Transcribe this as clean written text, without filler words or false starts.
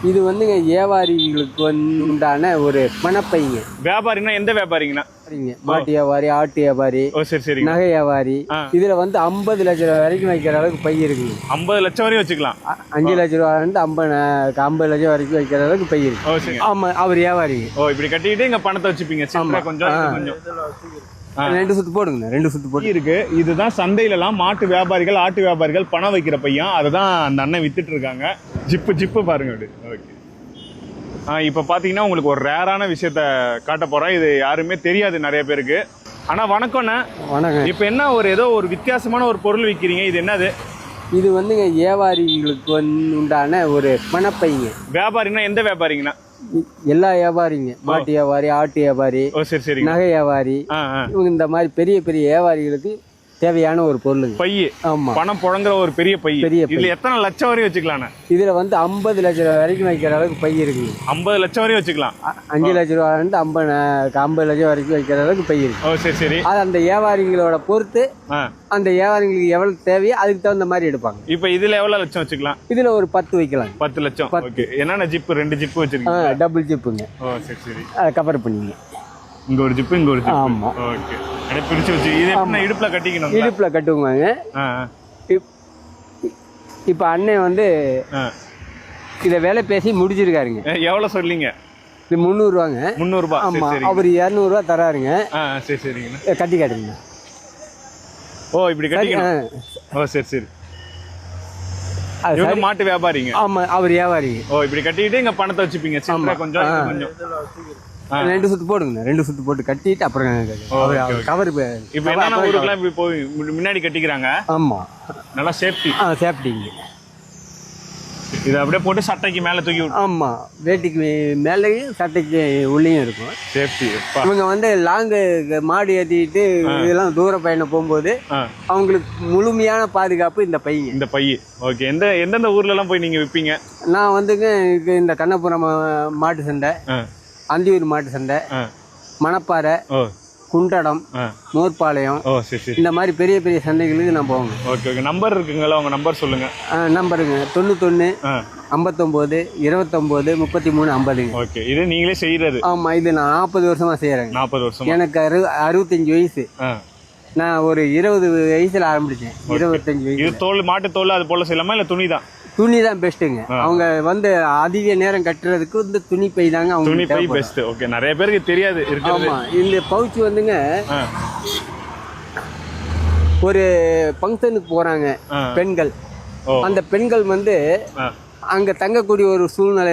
இது வந்துங்க வியாபாரிகளுக்கு உண்டான ஒரு பணப்பைங்க. வியாபாரினா எந்த வியாபாரிங்கண்ணா? மாட்டு வியாபாரி, ஆட்டு வியாபாரி, சரி சரி, நகை வியாபாரி. இதுல வந்து 50 லட்சம் ரூபாய் வரைக்கும் வைக்கிற அளவுக்கு பை இருக்குங்க. 50 லட்சம் வரையும் வச்சுக்கலாம். 5 லட்சம் ரூபாய் 50 லட்சம் வரைக்கும் வைக்கிற அளவுக்கு பை இருக்கு. ஆமா, அவர் வியாபாரிங்க. இப்படி கட்டிட்டு இங்க பணத்தை வச்சுப்பீங்க. கொஞ்சம் 2 சுத்து போடுங்க, 2 சுத்து போட்டு இருக்கு. இதுதான் சந்தையில எல்லாம் மாட்டு வியாபாரிகள், ஆட்டு வியாபாரிகள் பணம் வைக்கிற பையன். அதுதான் அந்த அண்ணன் வித்துட்டு இருக்காங்க. ஜிப்பு பாருங்க அப்படி. ஓகே, இப்போ பார்த்தீங்கன்னா உங்களுக்கு ஒரு ரேரான விஷயத்த காட்ட போகிறேன். இது யாருமே தெரியாது நிறைய பேருக்கு. ஆனால் வணக்கம்ண்ணே. வணக்கம். இப்போ என்ன ஏதோ ஒரு வித்தியாசமான ஒரு பொருள் விற்கிறீங்க, இது என்னது? இது வந்துங்க வியாபாரிகளுக்கு உண்டான ஒரு பணப்பைங்க. வியாபாரினா எந்த வியாபாரிங்கண்ணா? எல்லா வியாபாரிங்க, மாட்டு வியாபாரி, ஆட்டு வியாபாரி, சரி சரி, நகை வியாபாரி, இவங்க இந்த மாதிரி பெரிய பெரிய வியாபாரிகளுக்கு தேவையான ஒரு பொருள் பை. ஆமா, பணம் புழங்குற ஒரு பெரிய பை. இதுல எத்தனை லட்சம் வரையும் வச்சுக்கலாம்? இதுல வந்து 50 லட்சம் ரூபாய் வரைக்கும் வைக்கிற அளவுக்கு பை இருக்கு. 50 லட்சம் வரையும் வச்சுக்கலாம். 5 லட்சம் ரூபாய் 50 லட்சம் வரைக்கும் வைக்கிற அளவுக்கு பை இருக்கு. சரி சரி, அது அந்த வியாபாரிகளோட பொறுத்து அந்த வியாபாரிகளுக்கு எவ்வளவு தேவையோ அதுக்கு தகுந்த மாதிரி எடுப்பாங்க. இப்ப இதுல எவ்வளவு லட்சம் வச்சுக்கலாம்? இதுல ஒரு 10 வைக்கலாம். 10 லட்சம். என்னென்ன ஜிப்பு? 2 ஜிப்பு வச்சிருக்கீங்க. டபுள் ஜிப்புங்க. சரி சரி, கவர் பண்ணிங்க. இங்க ஒரு ஜிப்பு, இங்க ஒரு ஜிப்பு. ஆமா, ஓகே. அட பிரிச்சு வச்சு இது என்ன இடுப்புல கட்டிக்கணும்? இடுப்புல கட்டுவாங்க. இப்ப அண்ணன் வந்து இத வேலை பேசி முடிச்சிருக்காருங்க. எவ்வளவு சொல்லிங்க? இது 300 ரூபாங்க. 300 ரூபாய். ஆமா, அவர் 200 ரூபாய் தராருங்க. சரி சரிங்க, கட்டி காட்டுங்க. இப்படி கட்டிக்கணும். சரி சரி, அது மாட்டு வியாபாரிங்க. ஆமா, அவர் வியாபாரி. இப்படி கட்டிட்டு இங்க பணத்தை வச்சுப்பீங்க. கொஞ்சம் கொஞ்சம் 2 சுத்து போடுங்க, 2 சுத்து போட்டு கட்டிட்டு அப்புறம் கவர். இப்போ என்னன்னா ஊருக்குலாம் போய் முன்னாடி கட்டிக்கிறாங்க. ஆமா, நல்லா சேஃப்டி. சேஃப்டிங்க. இது அப்படியே போட்டு சட்டைக்கு மேல தூக்கி விட்டு. ஆமா, வேட்டிக்கு மேலேயும் சட்டைக்கு உள்ளேயும் இருக்கும் சேஃப்டி. இவங்க வந்து லாங்கு மாடு ஏற்றிட்டு இதெல்லாம் தூர பயணம் போகும்போது அவங்களுக்கு முழுமையான பாதுகாப்பு இந்த பை. இந்த பை. ஓகே. எந்தெந்த ஊர்ல எல்லாம் போய் நீங்க விற்பீங்க? நான் வந்துங்க இந்த கண்ணபுரம் மாட்டு சந்தை, அந்தியூர் மாட்டு சந்தை, மணப்பாறை, குண்டடம், மோர்பாளையம், இந்த மாதிரி பெரிய பெரிய சந்தைகளுக்கு நான் போவேங்க. ஓகே. நம்பர் இருக்குங்களா? உங்க நம்பர் சொல்லுங்க. நம்பருங்க 91 59 29 33 50. ஓகே. இது நீங்களே செய்யறது? ஆமா, இது நான் 40 வருஷமா செய்யறேங்க. 40 வருஷம். எனக்கு 65 வயசு. நான் ஒரு 20 வயசுல ஆரம்பிச்சேன். 25 வயசு. இது தோல், மாட்டு தோல் அது போல செய்யலாமா இல்ல துணி தான்? துணி தான் பெஸ்ட்டுங்க. அவங்க வந்து அதிக நேரம் கட்டுறதுக்கு இந்த துணி பை தாங்க. அவங்க துணி பை பெஸ்ட். ஓகே. நிறைய பேருக்கு தெரியாது. ஆமா, இந்த பவுச் வந்துங்க ஒரு ஃபங்க்ஷனுக்கு போறாங்க பெண்கள். அந்த பெண்கள் வந்து அங்க தங்கக்கூடிய ஒரு சூழ்நிலை